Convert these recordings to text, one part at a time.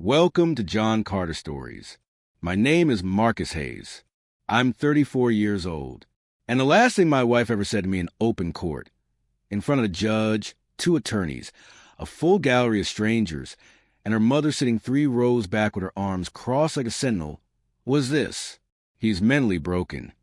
Welcome to John Carter Stories. My name is Marcus Hayes. I'm 34 years old. And the last thing my wife ever said to me in open court, in front of the judge, two attorneys, a full gallery of strangers, and her mother sitting 3 rows back with her arms crossed like a sentinel, was this: he's mentally broken.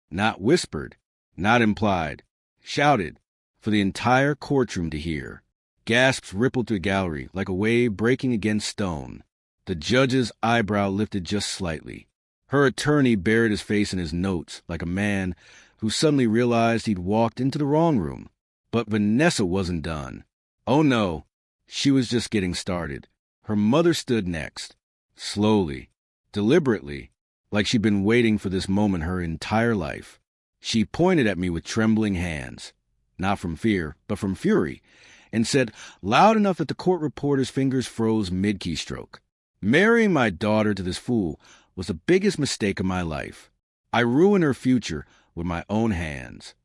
Not whispered, not implied, shouted for the entire courtroom to hear. Gasps rippled through the gallery like a wave breaking against stone. The judge's eyebrow lifted just slightly. Her attorney buried his face in his notes like a man who suddenly realized he'd walked into the wrong room. But Vanessa wasn't done. Oh no, she was just getting started. Her mother stood next, slowly, deliberately, like she'd been waiting for this moment her entire life. She pointed at me with trembling hands, not from fear, but from fury, and said, loud enough that the court reporter's fingers froze mid-keystroke, "Marrying my daughter to this fool was the biggest mistake of my life. I ruined her future with my own hands."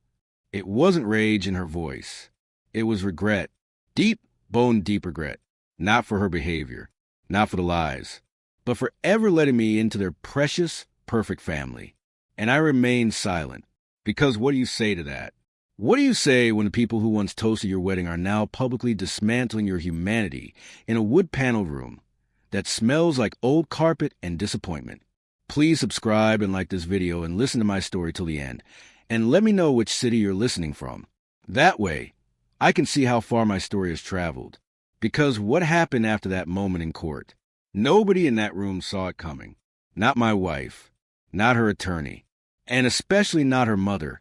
It wasn't rage in her voice. It was regret, deep, bone-deep regret, not for her behavior, not for the lies, but for ever letting me into their precious, perfect family. And I remained silent, because what do you say to that? What do you say when the people who once toasted your wedding are now publicly dismantling your humanity in a wood-paneled room that smells like old carpet and disappointment? Please subscribe and like this video and listen to my story till the end, and let me know which city you're listening from. That way, I can see how far my story has traveled. Because what happened after that moment in court? Nobody in that room saw it coming. Not my wife, not her attorney, and especially not her mother,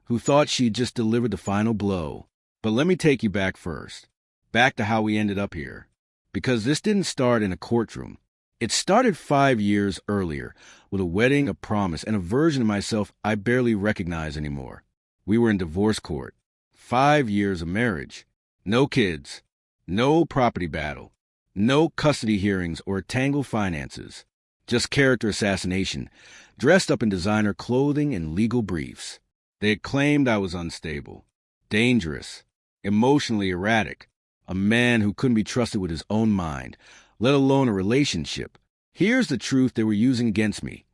who thought she'd just delivered the final blow. But let me take you back first, back to how we ended up here. Because this didn't start in a courtroom. It started 5 years earlier, with a wedding, a promise, and a version of myself I barely recognize anymore. We were in divorce court. 5 years of marriage. No kids. No property battle. No custody hearings or tangled finances. Just character assassination, dressed up in designer clothing and legal briefs. They had claimed I was unstable, dangerous, emotionally erratic, a man who couldn't be trusted with his own mind, let alone a relationship. Here's the truth they were using against me.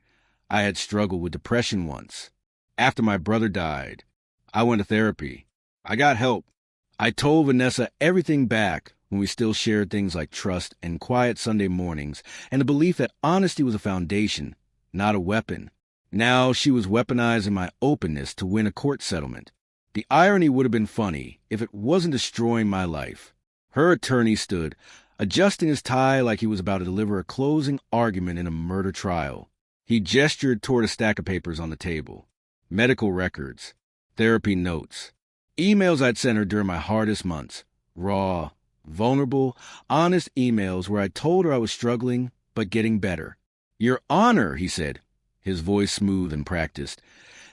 I had struggled with depression once. After my brother died, I went to therapy. I got help. I told Vanessa everything back when we still shared things like trust and quiet Sunday mornings and the belief that honesty was a foundation, not a weapon. Now she was weaponizing my openness to win a court settlement. The irony would have been funny if it wasn't destroying my life. Her attorney stood, adjusting his tie like he was about to deliver a closing argument in a murder trial. He gestured toward a stack of papers on the table. Medical records, therapy notes, emails I'd sent her during my hardest months. Raw, vulnerable, honest emails where I told her I was struggling, but getting better. "Your Honor," he said, his voice smooth and practiced,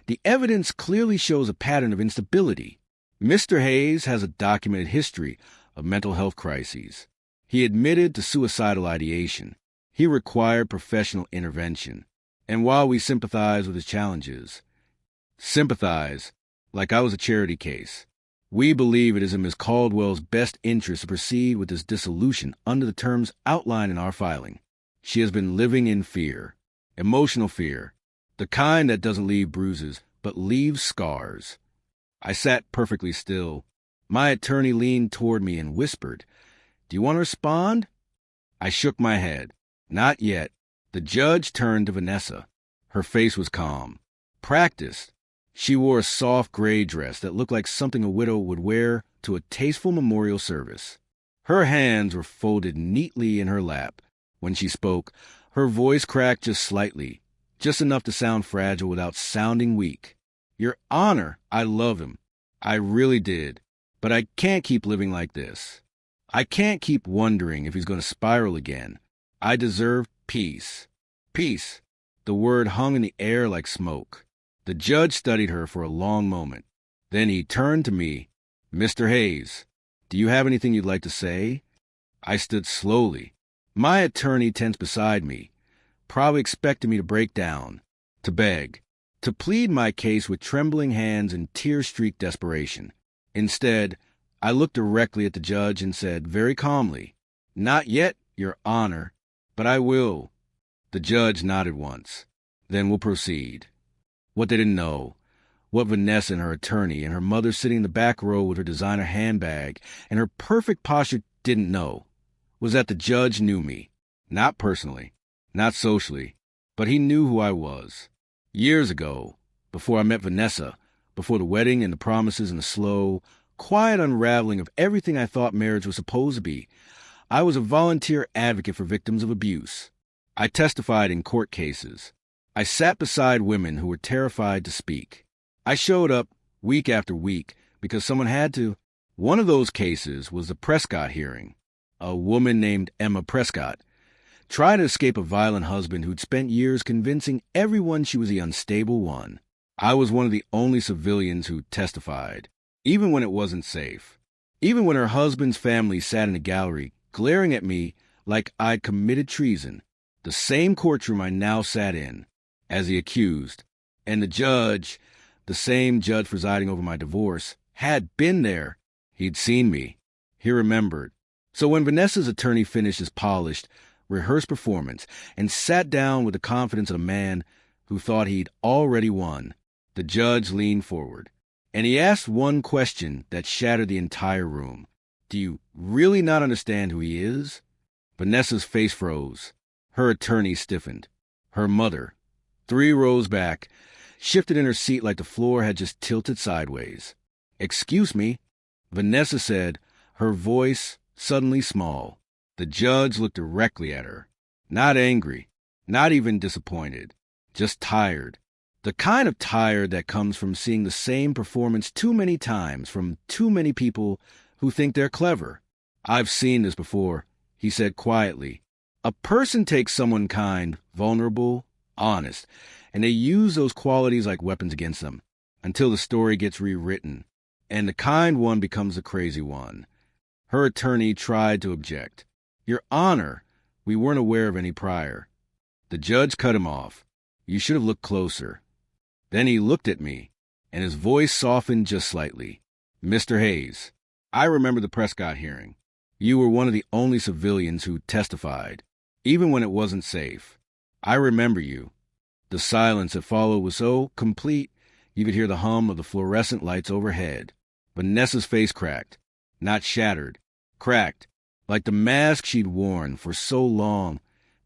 "the evidence clearly shows a pattern of instability. Mr. Hayes has a documented history of mental health crises. He admitted to suicidal ideation. He required professional intervention. And while we sympathize with his challenges, sympathize like I was a charity case, we believe it is in Ms. Caldwell's best interest to proceed with this dissolution under the terms outlined in our filing. She has been living in fear, emotional fear, the kind that doesn't leave bruises, but leaves scars." I sat perfectly still. My attorney leaned toward me and whispered, "Do you want to respond?" I shook my head. Not yet. The judge turned to Vanessa. Her face was calm, practiced. She wore a soft gray dress that looked like something a widow would wear to a tasteful memorial service. Her hands were folded neatly in her lap. When she spoke, her voice cracked just slightly, just enough to sound fragile without sounding weak. "Your Honor, I love him. I really did. But I can't keep living like this. I can't keep wondering if he's going to spiral again. I deserve peace." Peace. The word hung in the air like smoke. The judge studied her for a long moment. Then he turned to me. "Mr. Hayes, do you have anything you'd like to say?" I stood slowly. My attorney tense beside me, probably expecting me to break down, to beg, to plead my case with trembling hands and tear-streaked desperation. Instead, I looked directly at the judge and said very calmly, "Not yet, Your Honor." But I will. The judge nodded once. Then we'll proceed. What they didn't know, what Vanessa and her attorney and her mother sitting in the back row with her designer handbag and her perfect posture didn't know, was that the judge knew me. Not personally, not socially, but he knew who I was. Years ago, before I met Vanessa, before the wedding and the promises and the slow, quiet unraveling of everything I thought marriage was supposed to be, I was a volunteer advocate for victims of abuse. I testified in court cases. I sat beside women who were terrified to speak. I showed up week after week because someone had to. One of those cases was the Prescott hearing. A woman named Emma Prescott tried to escape a violent husband who'd spent years convincing everyone she was the unstable one. I was one of the only civilians who testified, even when it wasn't safe. Even when her husband's family sat in a gallery, glaring at me like I'd committed treason. The same courtroom I now sat in, as the accused, and the judge, the same judge presiding over my divorce, had been there. He'd seen me. He remembered. So when Vanessa's attorney finished his polished, rehearsed performance and sat down with the confidence of a man who thought he'd already won, the judge leaned forward, and he asked one question that shattered the entire room. Do you really not understand who he is? Vanessa's face froze. Her attorney stiffened. Her mother, 3 rows back, shifted in her seat like the floor had just tilted sideways. Excuse me, Vanessa said, her voice suddenly small. The judge looked directly at her. Not angry, not even disappointed, just tired. The kind of tired that comes from seeing the same performance too many times from too many people who think they're clever. I've seen this before, he said quietly. A person takes someone kind, vulnerable, honest, and they use those qualities like weapons against them until the story gets rewritten, and the kind one becomes the crazy one. Her attorney tried to object. Your Honor, we weren't aware of any prior. The judge cut him off. You should have looked closer. Then he looked at me, and his voice softened just slightly. Mr. Hayes, I remember the Prescott hearing. You were one of the only civilians who testified, even when it wasn't safe. I remember you. The silence that followed was so complete, you could hear the hum of the fluorescent lights overhead. Vanessa's face cracked. Not shattered. Cracked. Like the mask she'd worn for so long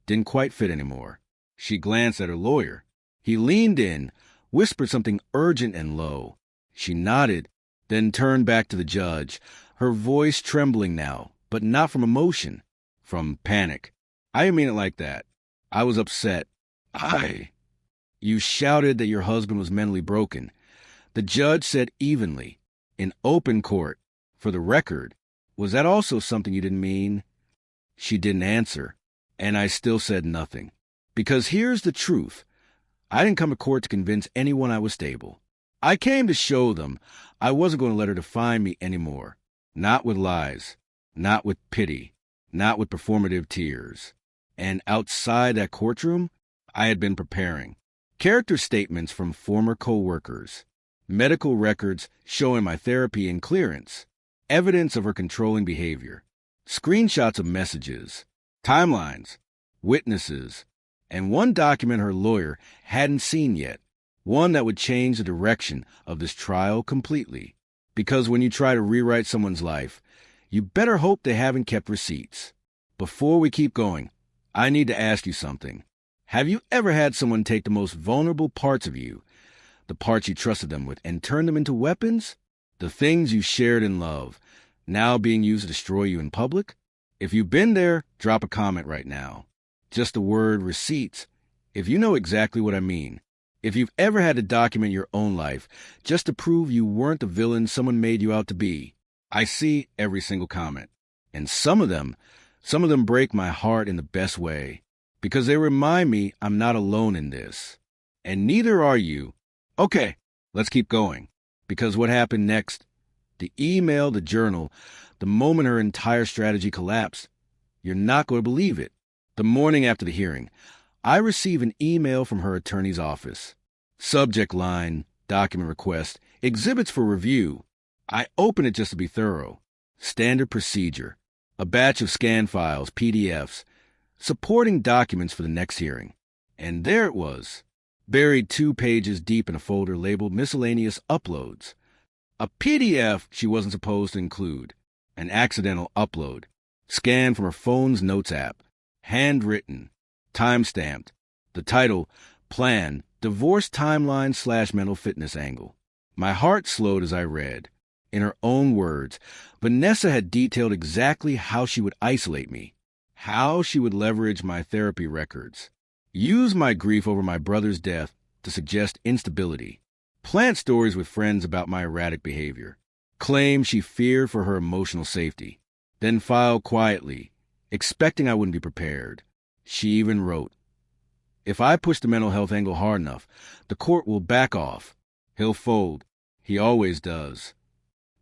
didn't quite fit anymore. She glanced at her lawyer. He leaned in, whispered something urgent and low. She nodded, then turned back to the judge, her voice trembling now, but not from emotion, from panic. I didn't mean it like that. I was upset. You shouted that your husband was mentally broken. The judge said evenly, in open court, for the record, was that also something you didn't mean? She didn't answer, and I still said nothing. Because here's the truth. I didn't come to court to convince anyone I was stable. I came to show them I wasn't going to let her define me anymore. Not with lies, not with pity, not with performative tears. And outside that courtroom, I had been preparing. Character statements from former co-workers, medical records showing my therapy and clearance, evidence of her controlling behavior, screenshots of messages, timelines, witnesses, and one document her lawyer hadn't seen yet, one that would change the direction of this trial completely. Because when you try to rewrite someone's life, you better hope they haven't kept receipts. Before we keep going, I need to ask you something. Have you ever had someone take the most vulnerable parts of you, the parts you trusted them with, and turn them into weapons? The things you shared in love, now being used to destroy you in public? If you've been there, drop a comment right now. Just the word receipts, if you know exactly what I mean. If you've ever had to document your own life just to prove you weren't the villain someone made you out to be. I see every single comment. And some of them break my heart in the best way. Because they remind me I'm not alone in this. And neither are you. Okay, let's keep going. Because what happened next? The email, the journal, the moment her entire strategy collapsed. You're not going to believe it. The morning after the hearing, I receive an email from her attorney's office. Subject line, document request, exhibits for review. I open it just to be thorough. Standard procedure. A batch of scan files, PDFs. supporting documents for the next hearing. And there it was, buried 2 pages deep in a folder labeled Miscellaneous Uploads. A PDF she wasn't supposed to include, an accidental upload, scanned from her phone's notes app, handwritten, time-stamped, the title, Plan, Divorce Timeline / Mental Fitness Angle. My heart slowed as I read. In her own words, Vanessa had detailed exactly how she would isolate me, how she would leverage my therapy records, use my grief over my brother's death to suggest instability, plant stories with friends about my erratic behavior, claim she feared for her emotional safety, then file quietly, expecting I wouldn't be prepared. She even wrote, "If I push the mental health angle hard enough, the court will back off. He'll fold. He always does."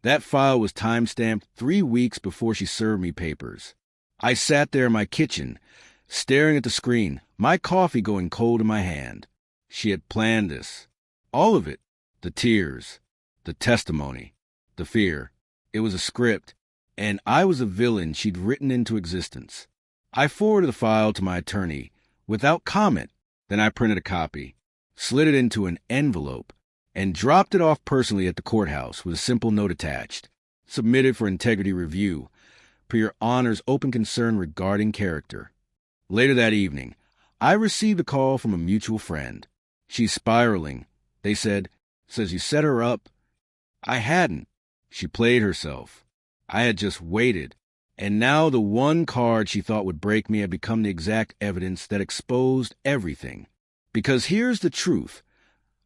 That file was time-stamped 3 weeks before she served me papers. I sat there in my kitchen, staring at the screen, my coffee going cold in my hand. She had planned this. All of it. The tears, the testimony, the fear. It was a script, and I was a villain she'd written into existence. I forwarded the file to my attorney without comment. Then I printed a copy, slid it into an envelope, and dropped it off personally at the courthouse with a simple note attached. Submitted for integrity review, per your Honor's open concern regarding character. Later that evening, I received a call from a mutual friend. "She's spiraling," they said. "Says you set her up." I hadn't. She played herself. I had just waited. And now the one card she thought would break me had become the exact evidence that exposed everything. Because here's the truth.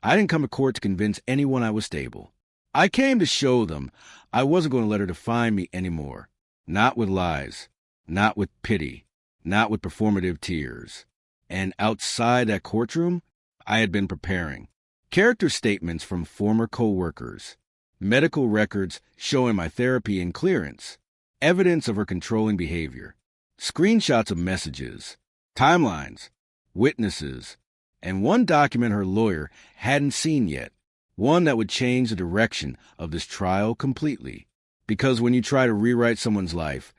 I didn't come to court to convince anyone I was stable. I came to show them I wasn't going to let her define me anymore. Not with lies. Not with pity. Not with performative tears. And outside that courtroom, I had been preparing. Character statements from former co-workers. Medical records showing my therapy and clearance. Evidence of her controlling behavior. Screenshots of messages. Timelines. Witnesses. And one document her lawyer hadn't seen yet, one that would change the direction of this trial completely. Because when you try to rewrite someone's life,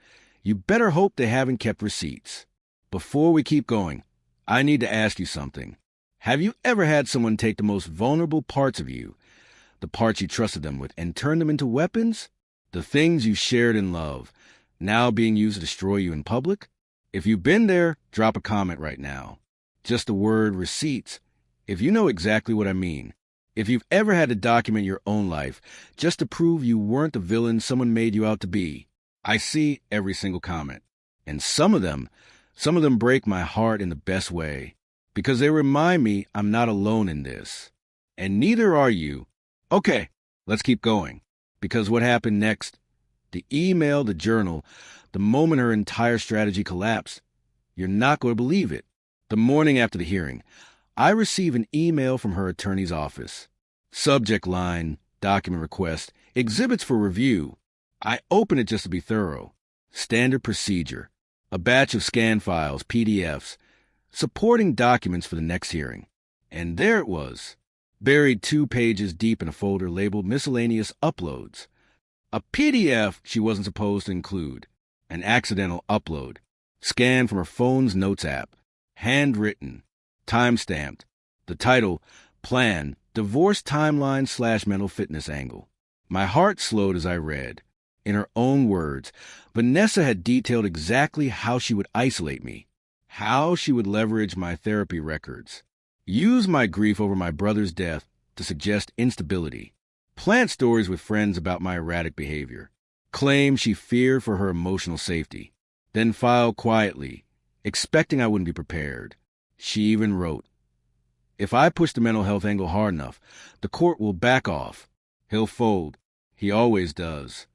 you better hope they haven't kept receipts. Before we keep going, I need to ask you something. Have you ever had someone take the most vulnerable parts of you, the parts you trusted them with, and turn them into weapons? The things you shared in love, now being used to destroy you in public? If you've been there, drop a comment right now. Just the word receipts, if you know exactly what I mean. If you've ever had to document your own life just to prove you weren't the villain someone made you out to be. I see every single comment. And some of them break my heart in the best way. Because they remind me I'm not alone in this. And neither are you. Okay, let's keep going. Because what happened next, the email, the journal, the moment her entire strategy collapsed, you're not going to believe it. The morning after the hearing, I receive an email from her attorney's office. Subject line, document request, exhibits for review. I open it just to be thorough. Standard procedure. A batch of scan files, PDFs, supporting documents for the next hearing. And there it was, buried 2 pages deep in a folder labeled Miscellaneous Uploads. A PDF she wasn't supposed to include, an accidental upload, scanned from her phone's notes app, handwritten, time-stamped, the title, Plan, Divorce Timeline / Mental Fitness Angle. My heart slowed as I read. In her own words, Vanessa had detailed exactly how she would isolate me, how she would leverage my therapy records, use my grief over my brother's death to suggest instability, plant stories with friends about my erratic behavior, claim she feared for her emotional safety, then file quietly, expecting I wouldn't be prepared. She even wrote, "If I push the mental health angle hard enough, the court will back off. He'll fold. He always does."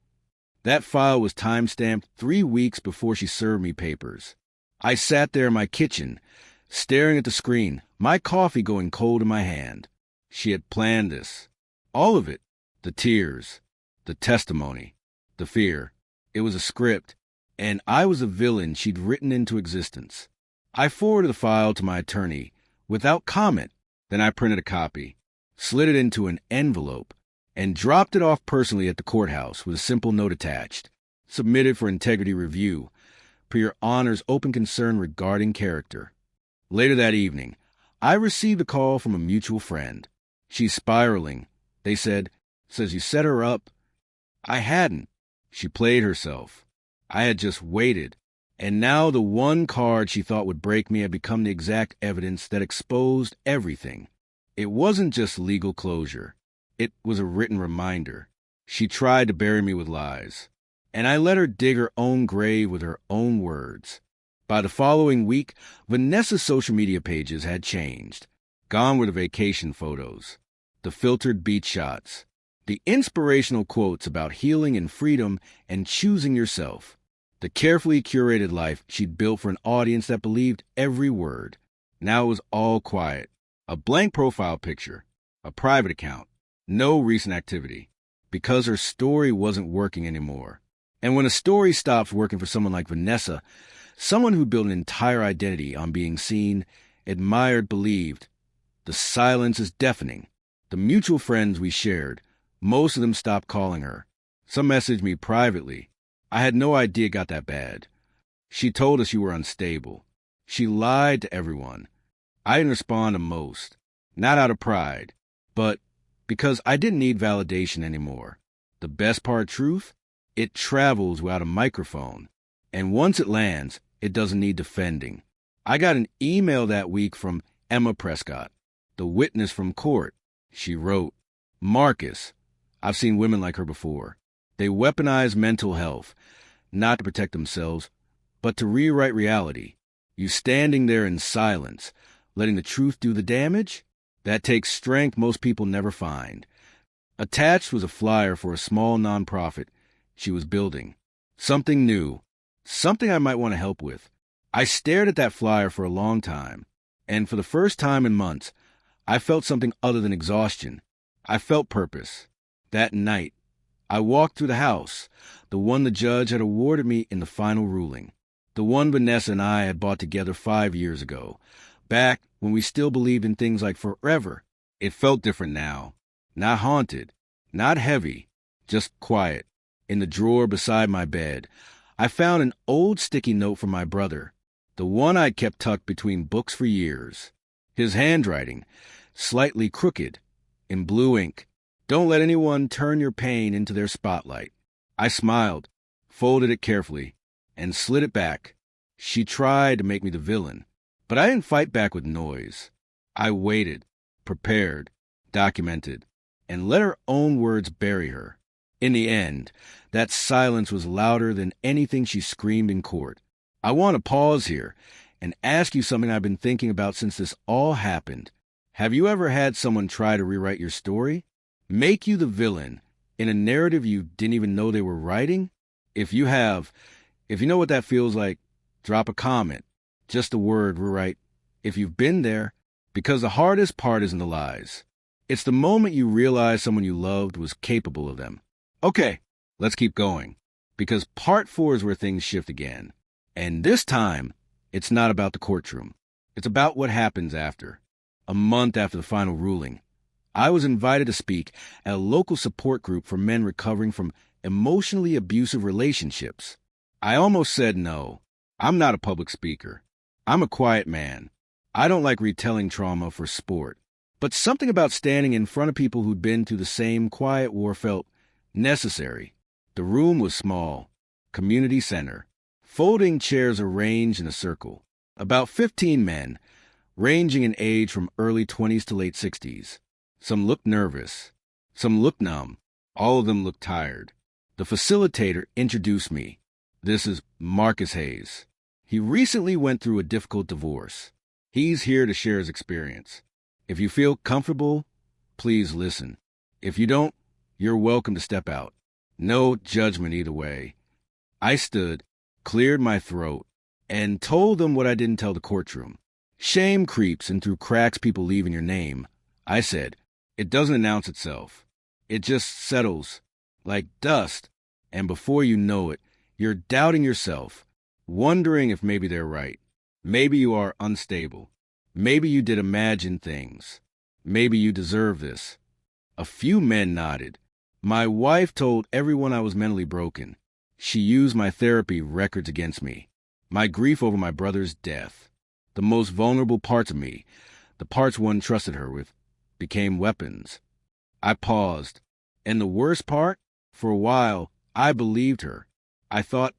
That file was time-stamped 3 weeks before she served me papers. I sat there in my kitchen, staring at the screen, my coffee going cold in my hand. She had planned this. All of it. The tears, the testimony, the fear. It was a script, and I was a villain she'd written into existence. I forwarded the file to my attorney without comment. Then I printed a copy, slid it into an envelope, and dropped it off personally at the courthouse with a simple note attached. Submitted for integrity review, per your Honor's open concern regarding character. Later that evening, I received a call from a mutual friend. She's spiraling. They says you set her up. I hadn't. She played herself. I had just waited. And now the one card she thought would break me had become the exact evidence that exposed everything. It wasn't just legal closure. It was a written reminder. She tried to bury me with lies. And I let her dig her own grave with her own words. By the following week, Vanessa's social media pages had changed. Gone were the vacation photos, the filtered beach shots, the inspirational quotes about healing and freedom and choosing yourself, the carefully curated life she'd built for an audience that believed every word. Now it was all quiet. A blank profile picture, a private account, no recent activity, because her story wasn't working anymore. And when a story stops working for someone like Vanessa, someone who built an entire identity on being seen, admired, believed, the silence is deafening. The mutual friends we shared, most of them stopped calling her. Some messaged me privately. I had no idea it got that bad. She told us you were unstable. She lied to everyone. I didn't respond to most, not out of pride, but because I didn't need validation anymore. The best part, truth? It travels without a microphone. And once it lands, it doesn't need defending. I got an email that week from Emma Prescott, the witness from court. She wrote, "Marcus, I've seen women like her before. They weaponize mental health, not to protect themselves, but to rewrite reality. You standing there in silence, letting the truth do the damage? That takes strength most people never find." Attached was a flyer for a small nonprofit she was building. Something new, something I might want to help with. I stared at that flyer for a long time, and for the first time in months, I felt something other than exhaustion. I felt purpose. That night, I walked through the house, the one the judge had awarded me in the final ruling, the one Vanessa and I had bought together 5 years ago, back when we still believed in things like forever. It felt different now, not haunted, not heavy, just quiet. In the drawer beside my bed, I found an old sticky note from my brother, the one I'd kept tucked between books for years. His handwriting, slightly crooked, in blue ink. "Don't let anyone turn your pain into their spotlight." I smiled, folded it carefully, and slid it back. She tried to make me the villain, but I didn't fight back with noise. I waited, prepared, documented, and let her own words bury her. In the end, that silence was louder than anything she screamed in court. I want to pause here and ask you something I've been thinking about since this all happened. Have you ever had someone try to rewrite your story? Make you the villain in a narrative you didn't even know they were writing? If you have, if you know what that feels like, drop a comment. Just the word rewrite. If you've been there, because the hardest part isn't the lies. It's the moment you realize someone you loved was capable of them. Okay, let's keep going, because part 4 is where things shift again. And this time, it's not about the courtroom. It's about what happens after. A month after the final ruling, I was invited to speak at a local support group for men recovering from emotionally abusive relationships. I almost said no. I'm not a public speaker. I'm a quiet man. I don't like retelling trauma for sport. But something about standing in front of people who'd been through the same quiet war felt necessary. The room was small, community center, folding chairs arranged in a circle. About 15 men, ranging in age from early 20s to late 60s. Some looked nervous. Some looked numb. All of them looked tired. The facilitator introduced me. "This is Marcus Hayes. He recently went through a difficult divorce. He's here to share his experience. If you feel comfortable, please listen. If you don't, you're welcome to step out. No judgment either way." I stood, cleared my throat, and told them what I didn't tell the courtroom. Shame creeps in through cracks people leave in your name. I said, it doesn't announce itself. It just settles, like dust, and before you know it, you're doubting yourself, wondering if maybe they're right. Maybe you are unstable. Maybe you did imagined things. Maybe you deserve this. A few men nodded. My wife told everyone I was mentally broken. She used my therapy records against me. My grief over my brother's death. The most vulnerable parts of me, the parts one trusted her with, became weapons. I paused. And the worst part? For a while, I believed her. I thought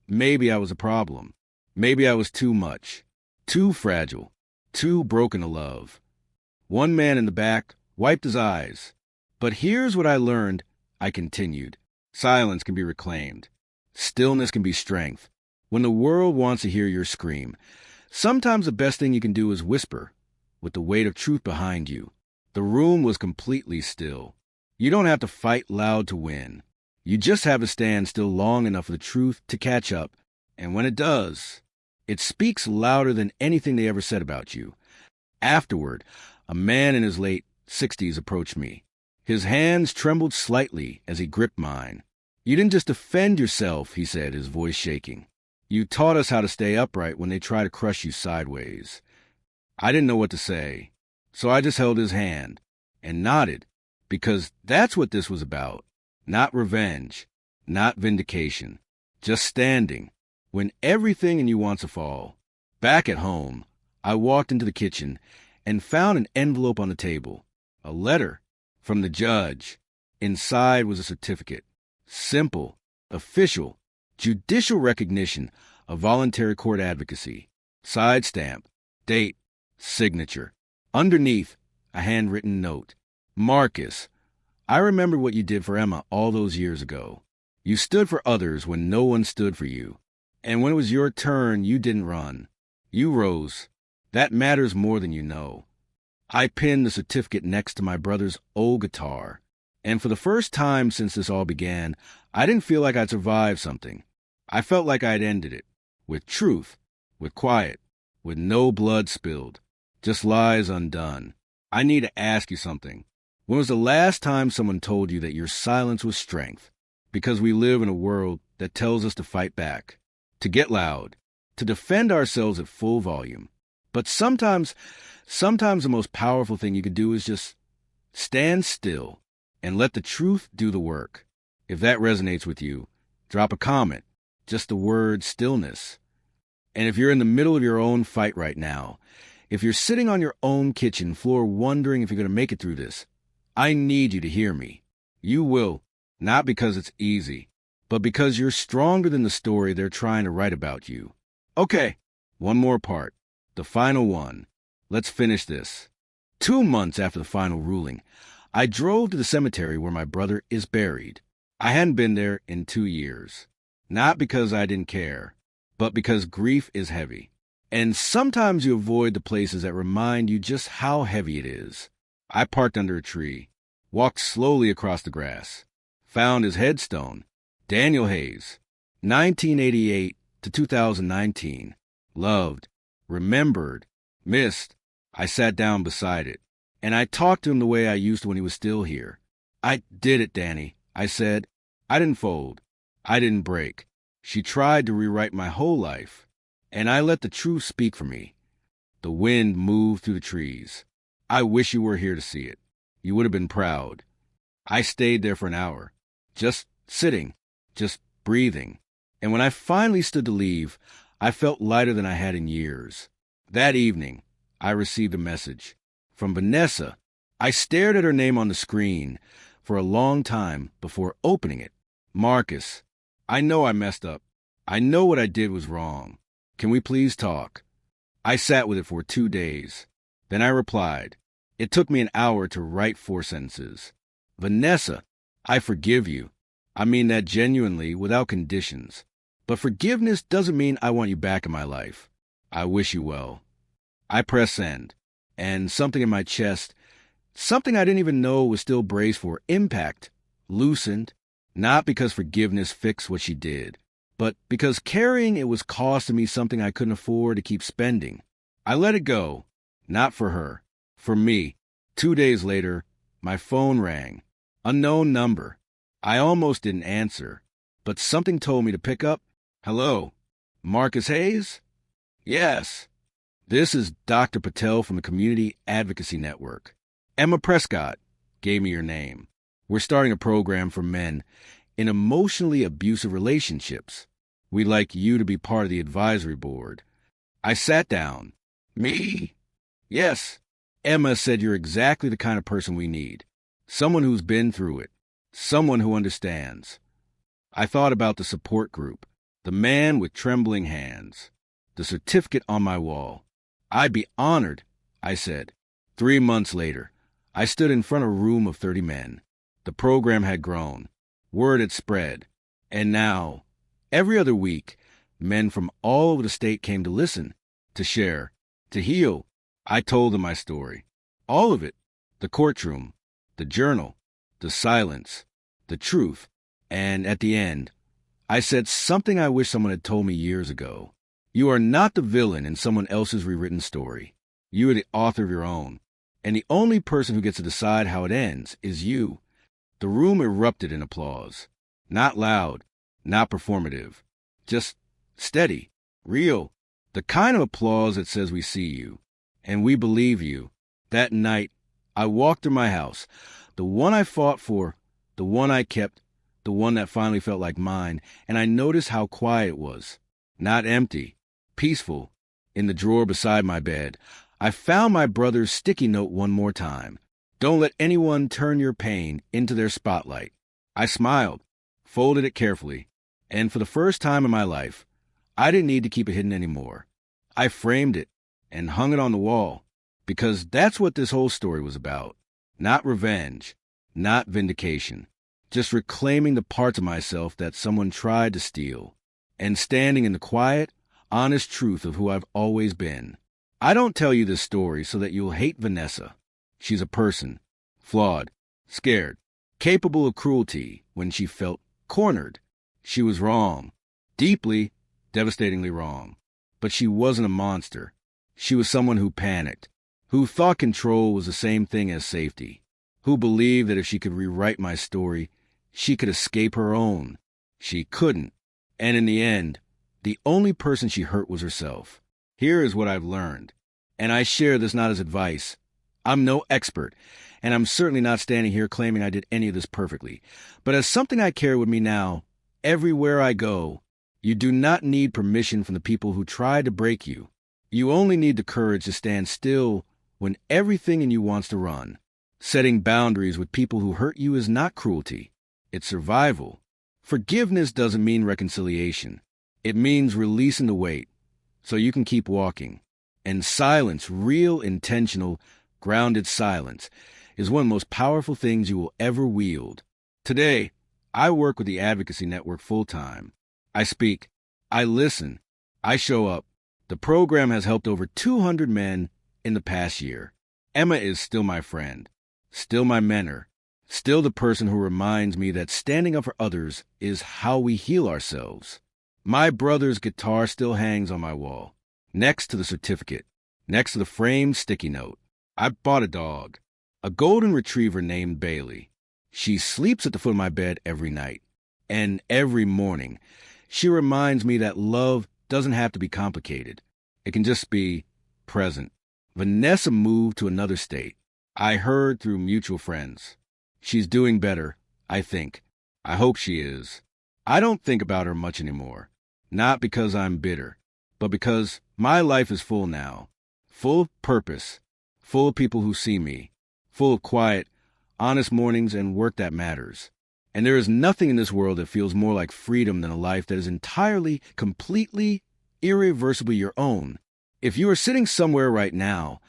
maybe I was a problem. Maybe I was too much. Too fragile. Too broken to love. One man in the back wiped his eyes. But here's what I learned, I continued. Silence can be reclaimed. Stillness can be strength. When the world wants to hear your scream, sometimes the best thing you can do is whisper, with the weight of truth behind you. The room was completely still. You don't have to fight loud to win. You just have to stand still long enough for the truth to catch up. And when it does, it speaks louder than anything they ever said about you. Afterward, a man in his late 60s approached me. His hands trembled slightly as he gripped mine. You didn't just defend yourself, he said, his voice shaking. You taught us how to stay upright when they try to crush you sideways. I didn't know what to say, so I just held his hand and nodded, because that's what this was about. Not revenge, not vindication, just standing when everything in you wants to fall. Back at home, I walked into the kitchen and found an envelope on the table, a letter from the judge. Inside was a certificate, simple, official, judicial recognition of voluntary court advocacy, side stamp, date, signature. Underneath, a handwritten note. Marcus, I remember what you did for Emma all those years ago. You stood for others when no one stood for you. And when it was your turn, you didn't run. You rose. That matters more than you know. I pinned the certificate next to my brother's old guitar. And for the first time since this all began, I didn't feel like I'd survived something. I felt like I'd ended it. With truth. With quiet. With no blood spilled. Just lies undone. I need to ask you something. When was the last time someone told you that your silence was strength? Because we live in a world that tells us to fight back, to get loud, to defend ourselves at full volume. But sometimes the most powerful thing you can do is just stand still and let the truth do the work. If that resonates with you, drop a comment, just the word stillness. And if you're in the middle of your own fight right now, if you're sitting on your own kitchen floor wondering if you're going to make it through this, I need you to hear me. You will, not because it's easy, but because you're stronger than the story they're trying to write about you. Okay, one more part, the final one. Let's finish this. 2 months after the final ruling, I drove to the cemetery where my brother is buried. I hadn't been there in 2 years. Not because I didn't care, but because grief is heavy. And sometimes you avoid the places that remind you just how heavy it is. I parked under a tree, walked slowly across the grass, found his headstone, Daniel Hayes, 1988 to 2019, loved, remembered, missed. I sat down beside it, and I talked to him the way I used to when he was still here. I did it, Danny, I said. I didn't fold. I didn't break. She tried to rewrite my whole life, and I let the truth speak for me. The wind moved through the trees. I wish you were here to see it. You would have been proud. I stayed there for an hour, just sitting, just breathing. And when I finally stood to leave, I felt lighter than I had in years. That evening, I received a message from Vanessa. I stared at her name on the screen for a long time before opening it. Marcus, I know I messed up. I know what I did was wrong. Can we please talk? I sat with it for 2 days. Then I replied. It took me an hour to write 4 sentences. Vanessa, I forgive you. I mean that genuinely, without conditions. But forgiveness doesn't mean I want you back in my life. I wish you well. I press send, and something in my chest, something I didn't even know was still braced for impact, loosened, not because forgiveness fixed what she did, but because carrying it was costing me something I couldn't afford to keep spending. I let it go, not for her, for me. 2 days later, my phone rang. Unknown number. I almost didn't answer, but something told me to pick up. Hello, Marcus Hayes? Yes. This is Dr. Patel from the Community Advocacy Network. Emma Prescott gave me your name. We're starting a program for men in emotionally abusive relationships. We'd like you to be part of the advisory board. I sat down. Me? Yes. Emma said you're exactly the kind of person we need. Someone who's been through it. Someone who understands. I thought about the support group, the man with trembling hands, the certificate on my wall. I'd be honored, I said. 3 months later, I stood in front of a room of 30 men. The program had grown. Word had spread. And now, every other week, men from all over the state came to listen, to share, to heal. I told them my story. All of it. The courtroom, the journal, the silence, the truth. And at the end, I said something I wish someone had told me years ago. You are not the villain in someone else's rewritten story. You are the author of your own. And the only person who gets to decide how it ends is you. The room erupted in applause. Not loud, not performative. Just steady, real. The kind of applause that says we see you, and we believe you. That night, I walked through my house, the one I fought for, the one I kept, the one that finally felt like mine, and I noticed how quiet it was. Not empty, peaceful. In the drawer beside my bed, I found my brother's sticky note one more time. Don't let anyone turn your pain into their spotlight. I smiled, folded it carefully, and for the first time in my life, I didn't need to keep it hidden anymore. I framed it and hung it on the wall, because that's what this whole story was about. Not revenge, not vindication, just reclaiming the parts of myself that someone tried to steal, and standing in the quiet, honest truth of who I've always been. I don't tell you this story so that you'll hate Vanessa. She's a person, flawed, scared, capable of cruelty when she felt cornered. She was wrong, deeply, devastatingly wrong. But she wasn't a monster. She was someone who panicked, who thought control was the same thing as safety, who believed that if she could rewrite my story, she could escape her own. She couldn't. And in the end, the only person she hurt was herself. Here is what I've learned. And I share this not as advice. I'm no expert, and I'm certainly not standing here claiming I did any of this perfectly. But as something I carry with me now, everywhere I go, you do not need permission from the people who tried to break you. You only need the courage to stand still when everything in you wants to run. Setting boundaries with people who hurt you is not cruelty. It's survival. Forgiveness doesn't mean reconciliation. It means releasing the weight so you can keep walking. And silence, real, intentional, grounded silence, is one of the most powerful things you will ever wield. Today, I work with the Advocacy Network full-time. I speak, I listen, I show up. The program has helped over 200 men in the past year. Emma is still my friend, still my mentor, still the person who reminds me that standing up for others is how we heal ourselves. My brother's guitar still hangs on my wall, next to the certificate, next to the framed sticky note. I bought a dog, a golden retriever named Bailey. She sleeps at the foot of my bed every night, and every morning. She reminds me that love doesn't have to be complicated. It can just be present. Vanessa moved to another state. I heard through mutual friends. She's doing better, I think. I hope she is. I don't think about her much anymore. Not because I'm bitter, but because my life is full now. Full of purpose. Full of people who see me. Full of quiet, honest mornings and work that matters. And there is nothing in this world that feels more like freedom than a life that is entirely, completely, irreversibly your own. If you are sitting somewhere right now,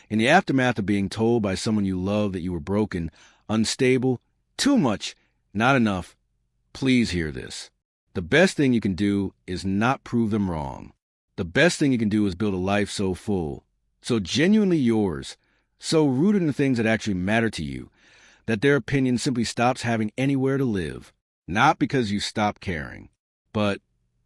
in the aftermath of being told by someone you love that you were broken, unstable, too much, not enough, please hear this. The best thing you can do is not prove them wrong. The best thing you can do is build a life so full, so genuinely yours, so rooted in things that actually matter to you, that their opinion simply stops having anywhere to live. Not because you stopped caring, but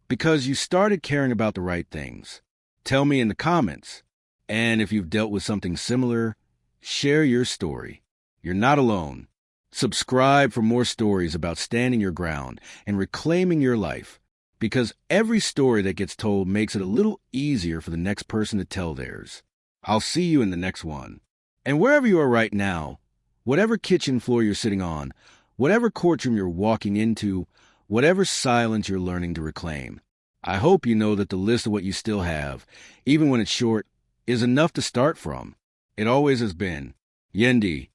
because you started caring about the right things. Tell me in the comments. And if you've dealt with something similar, share your story. You're not alone. Subscribe for more stories about standing your ground and reclaiming your life, because every story that gets told makes it a little easier for the next person to tell theirs. I'll see you in the next one. And wherever you are right now, whatever kitchen floor you're sitting on, whatever courtroom you're walking into, whatever silence you're learning to reclaim, I hope you know that the list of what you still have, even when it's short, is enough to start from. It always has been. Yendi,